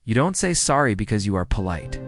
You don't say sorry because you are polite.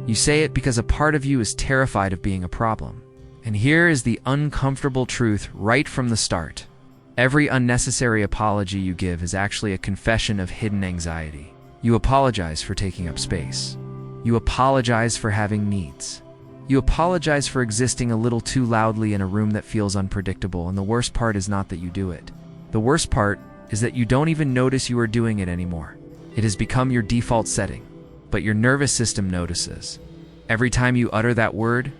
You say it because a part of you is terrified of being a problem. And here is the uncomfortable truth right from the start. Every unnecessary apology you give is actually a confession of hidden anxiety. You apologize for taking up space. You apologize for having needs. You apologize for existing a little too loudly in a room that feels unpredictable, and the worst part is not that you do it. The worst part is that you don't even notice you are doing it anymore. It has become your default setting, but your nervous system notices. Every time you utter that word,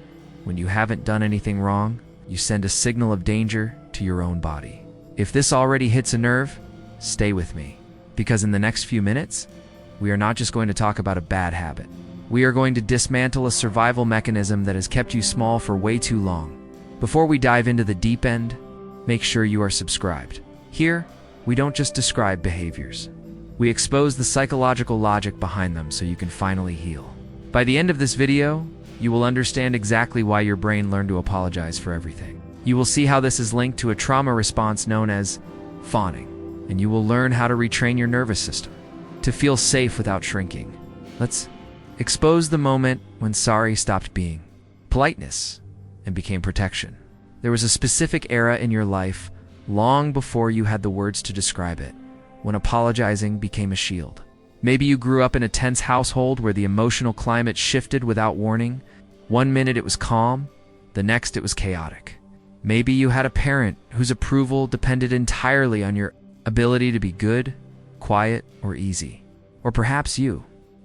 when you haven't done anything wrong, you send a signal of danger to your own body. If this already hits a nerve, stay with me, because in the next few minutes, we are not just going to talk about a bad habit. We are going to dismantle a survival mechanism that has kept you small for way too long. Before we dive into the deep end, make sure you are subscribed. Here, we don't just describe behaviors. We expose the psychological logic behind them so you can finally heal. By the end of this video, you will understand exactly why your brain learned to apologize for everything. You will see how this is linked to a trauma response known as fawning, and you will learn how to retrain your nervous system to feel safe without shrinking. Let's expose the moment when sorry stopped being politeness and became protection. There was a specific era in your life, long before you had the words to describe it, when apologizing became a shield. Maybe you grew up in a tense household where the emotional climate shifted without warning. One minute it was calm, the next it was chaotic. Maybe you had a parent whose approval depended entirely on your ability to be good, quiet, or easy. Or perhaps you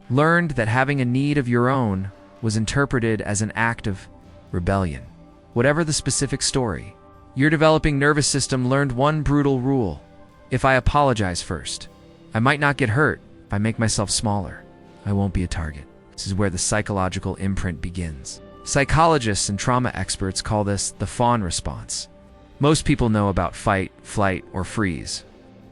learned that having a need of your own was interpreted as an act of rebellion. Whatever the specific story, your developing nervous system learned one brutal rule. If I apologize first, I might not get hurt. If I make myself smaller, I won't be a target. This is where the psychological imprint begins. Psychologists and trauma experts call this the fawn response. Most people know about fight, flight, or freeze,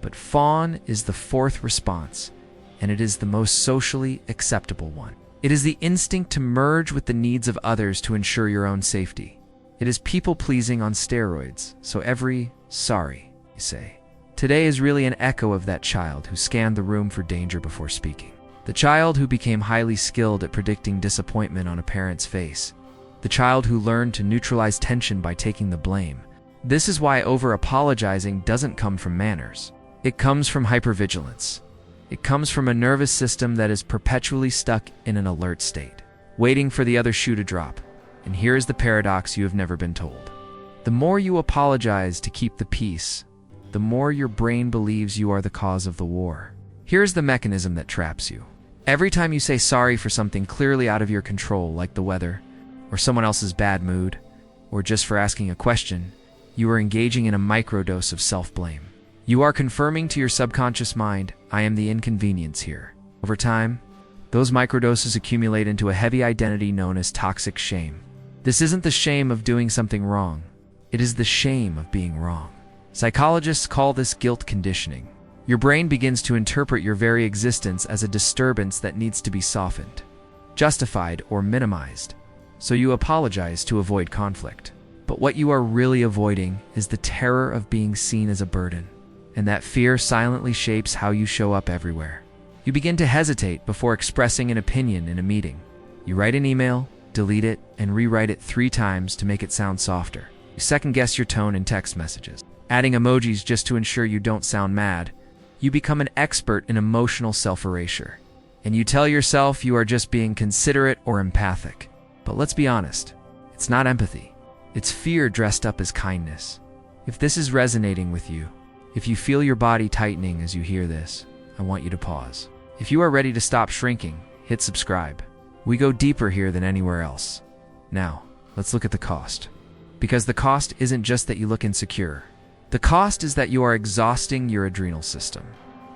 but fawn is the fourth response, and it is the most socially acceptable one. It is the instinct to merge with the needs of others to ensure your own safety. It is people-pleasing on steroids, so every sorry you say today is really an echo of that child who scanned the room for danger before speaking. The child who became highly skilled at predicting disappointment on a parent's face. The child who learned to neutralize tension by taking the blame. This is why over-apologizing doesn't come from manners. It comes from hypervigilance. It comes from a nervous system that is perpetually stuck in an alert state, waiting for the other shoe to drop. And here is the paradox you have never been told. The more you apologize to keep the peace, the more your brain believes you are the cause of the war. Here's the mechanism that traps you. Every time you say sorry for something clearly out of your control, like the weather, or someone else's bad mood, or just for asking a question, you are engaging in a microdose of self-blame. You are confirming to your subconscious mind, I am the inconvenience here. Over time, those microdoses accumulate into a heavy identity known as toxic shame. This isn't the shame of doing something wrong. It is the shame of being wrong. Psychologists call this guilt conditioning. Your brain begins to interpret your very existence as a disturbance that needs to be softened, justified, or minimized. So you apologize to avoid conflict. But what you are really avoiding is the terror of being seen as a burden. And that fear silently shapes how you show up everywhere. You begin to hesitate before expressing an opinion in a meeting. You write an email, delete it, and rewrite it 3 times to make it sound softer. You second-guess your tone in text messages, adding emojis just to ensure you don't sound mad. You become an expert in emotional self-erasure. And you tell yourself you are just being considerate or empathic. But let's be honest, it's not empathy. It's fear dressed up as kindness. If this is resonating with you, if you feel your body tightening as you hear this, I want you to pause. If you are ready to stop shrinking, hit subscribe. We go deeper here than anywhere else. Now, let's look at the cost. Because the cost isn't just that you look insecure. The cost is that you are exhausting your adrenal system.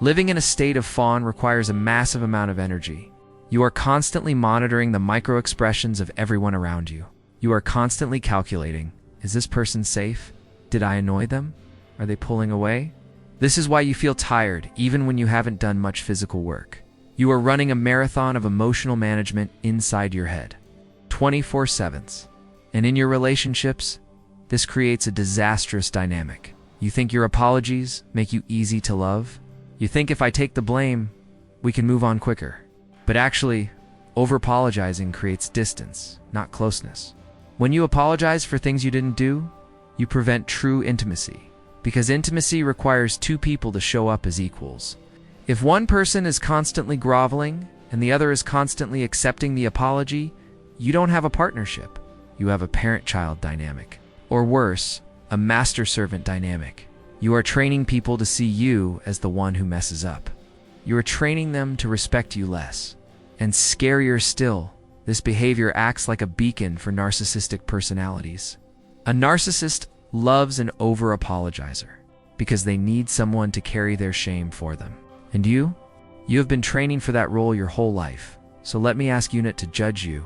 Living in a state of fawn requires a massive amount of energy. You are constantly monitoring the micro-expressions of everyone around you. You are constantly calculating, is this person safe? Did I annoy them? Are they pulling away? This is why you feel tired, even when you haven't done much physical work. You are running a marathon of emotional management inside your head, 24/7. And in your relationships, this creates a disastrous dynamic. You think your apologies make you easy to love? You think if I take the blame, we can move on quicker. But actually, over-apologizing creates distance, not closeness. When you apologize for things you didn't do, you prevent true intimacy, because intimacy requires two people to show up as equals. If one person is constantly groveling and the other is constantly accepting the apology, you don't have a partnership. You have a parent-child dynamic. Or worse, a master-servant dynamic. You are training people to see you as the one who messes up. You are training them to respect you less. And scarier still, this behavior acts like a beacon for narcissistic personalities. A narcissist loves an over-apologizer because they need someone to carry their shame for them. And you? You have been training for that role your whole life. So let me ask you not to judge you,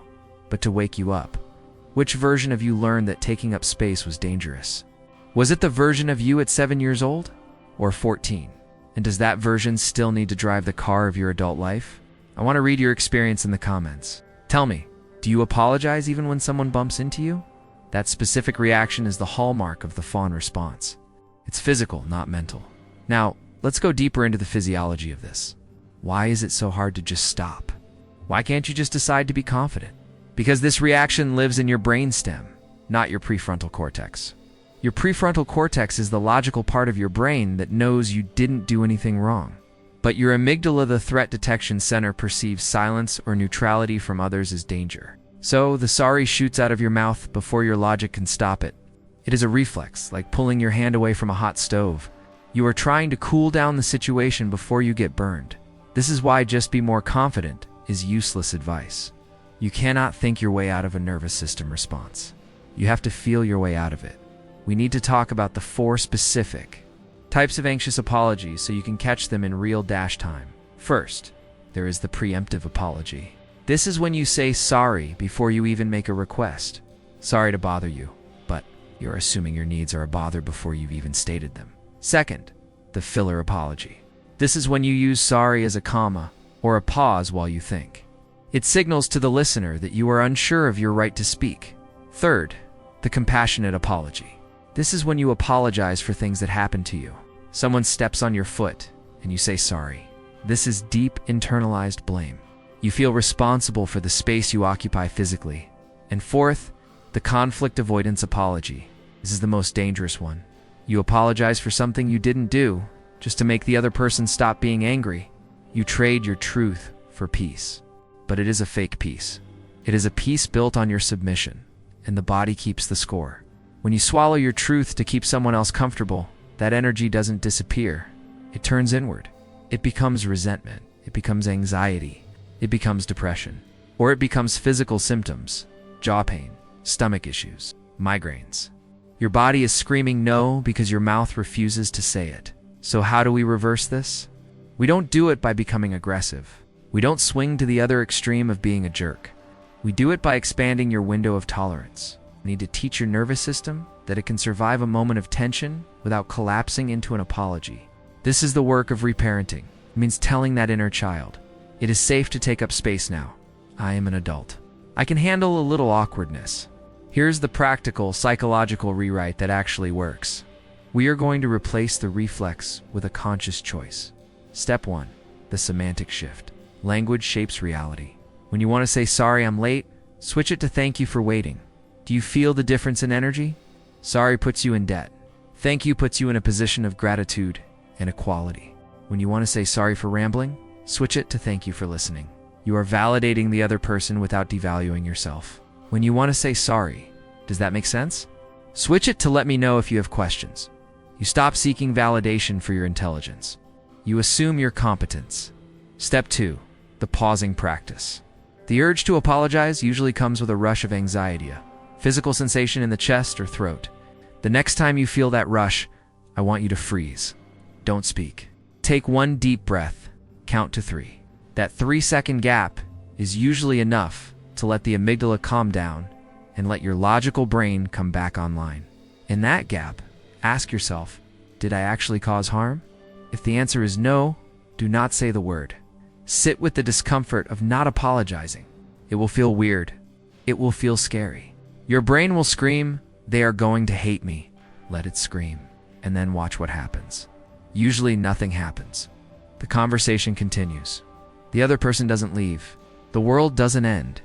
but to wake you up. Which version of you learned that taking up space was dangerous? Was it the version of you at 7 years old? Or 14? And does that version still need to drive the car of your adult life? I want to read your experience in the comments. Tell me, do you apologize even when someone bumps into you? That specific reaction is the hallmark of the fawn response. It's physical, not mental. Now, let's go deeper into the physiology of this. Why is it so hard to just stop? Why can't you just decide to be confident? Because this reaction lives in your brainstem, not your prefrontal cortex. Your prefrontal cortex is the logical part of your brain that knows you didn't do anything wrong. But your amygdala, the threat detection center, perceives silence or neutrality from others as danger. So the sorry shoots out of your mouth before your logic can stop it. It is a reflex, like pulling your hand away from a hot stove. You are trying to cool down the situation before you get burned. This is why just be more confident is useless advice. You cannot think your way out of a nervous system response. You have to feel your way out of it. We need to talk about the 4 specific types of anxious apologies so you can catch them in real time. First, there is the preemptive apology. This is when you say sorry before you even make a request. Sorry to bother you, but you're assuming your needs are a bother before you've even stated them. Second, the filler apology. This is when you use sorry as a comma or a pause while you think. It signals to the listener that you are unsure of your right to speak. Third, the compassionate apology. This is when you apologize for things that happen to you. Someone steps on your foot and you say sorry. This is deep internalized blame. You feel responsible for the space you occupy physically. And fourth, the conflict avoidance apology. This is the most dangerous one. You apologize for something you didn't do just to make the other person stop being angry. You trade your truth for peace. But it is a fake peace. It is a peace built on your submission, and the body keeps the score. When you swallow your truth to keep someone else comfortable, that energy doesn't disappear. It turns inward. It becomes resentment. It becomes anxiety. It becomes depression. Or it becomes physical symptoms, jaw pain, stomach issues, migraines. Your body is screaming no because your mouth refuses to say it. So how do we reverse this? We don't do it by becoming aggressive. We don't swing to the other extreme of being a jerk. We do it by expanding your window of tolerance. You need to teach your nervous system that it can survive a moment of tension without collapsing into an apology. This is the work of reparenting. It means telling that inner child, it is safe to take up space now. I am an adult. I can handle a little awkwardness. Here's the practical, psychological rewrite that actually works. We are going to replace the reflex with a conscious choice. Step 1, the semantic shift. Language shapes reality. When you want to say, sorry, I'm late, switch it to thank you for waiting. Do you feel the difference in energy? Sorry puts you in debt. Thank you puts you in a position of gratitude and equality. When you want to say sorry for rambling, switch it to thank you for listening. You are validating the other person without devaluing yourself. When you want to say sorry, does that make sense? Switch it to let me know if you have questions. You stop seeking validation for your intelligence. You assume your competence. Step 2, the pausing practice. The urge to apologize usually comes with a rush of anxiety, a physical sensation in the chest or throat. The next time you feel that rush, I want you to freeze. Don't speak. Take 1 deep breath. Count to 3. That 3-second gap is usually enough to let the amygdala calm down and let your logical brain come back online. In that gap, ask yourself, did I actually cause harm? If the answer is no, do not say the word. Sit with the discomfort of not apologizing. It will feel weird. It will feel scary. Your brain will scream, they are going to hate me. Let it scream, and then watch what happens. Usually nothing happens. The conversation continues. The other person doesn't leave. The world doesn't end.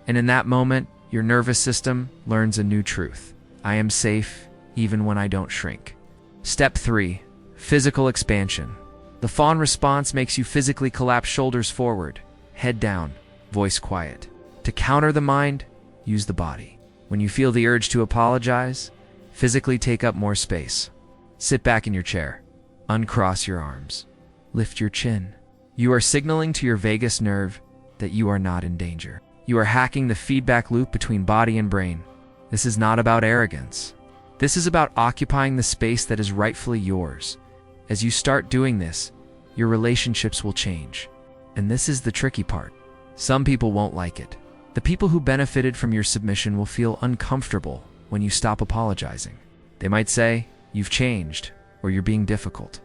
And in that moment, your nervous system learns a new truth. I am safe even when I don't shrink. Step 3. Physical expansion. The fawn response makes you physically collapse, shoulders forward, head down, voice quiet. To counter the mind, use the body. When you feel the urge to apologize, physically take up more space. Sit back in your chair. Uncross your arms. Lift your chin. You are signaling to your vagus nerve that you are not in danger. You are hacking the feedback loop between body and brain. This is not about arrogance. This is about occupying the space that is rightfully yours. As you start doing this, your relationships will change. And this is the tricky part. Some people won't like it. The people who benefited from your submission will feel uncomfortable when you stop apologizing. They might say, "You've changed," or "You're being difficult."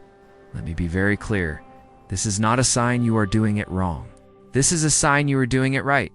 Let me be very clear. This is not a sign you are doing it wrong. This is a sign you are doing it right.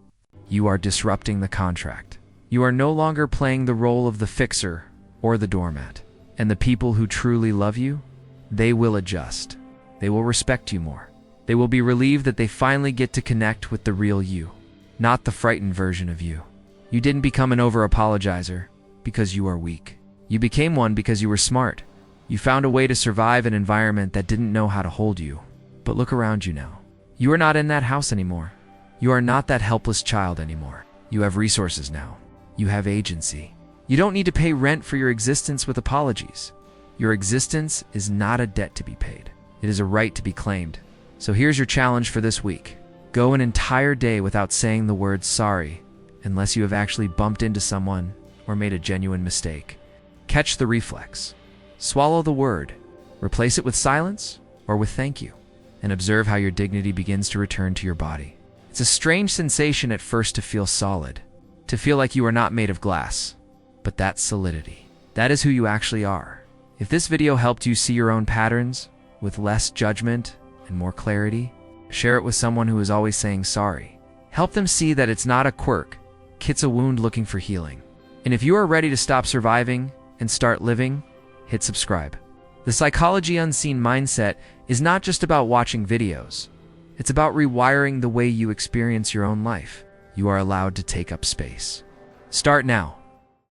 You are disrupting the contract. You are no longer playing the role of the fixer or the doormat. And the people who truly love you, they will adjust. They will respect you more. They will be relieved that they finally get to connect with the real you, not the frightened version of you. You didn't become an over-apologizer because you are weak. You became one because you were smart. You found a way to survive an environment that didn't know how to hold you. But look around you now. You are not in that house anymore. You are not that helpless child anymore. You have resources now. You have agency. You don't need to pay rent for your existence with apologies. Your existence is not a debt to be paid. It is a right to be claimed. So here's your challenge for this week. Go an entire day without saying the word sorry, unless you have actually bumped into someone or made a genuine mistake. Catch the reflex. Swallow the word. Replace it with silence or with thank you. And observe how your dignity begins to return to your body. It's a strange sensation at first to feel solid, to feel like you are not made of glass. But that's solidity. That is who you actually are. If this video helped you see your own patterns with less judgment and more clarity, share it with someone who is always saying sorry. Help them see that it's not a quirk, it's a wound looking for healing. And if you are ready to stop surviving and start living, hit subscribe. The Psychology Unseen mindset is not just about watching videos. It's about rewiring the way you experience your own life. You are allowed to take up space. Start now.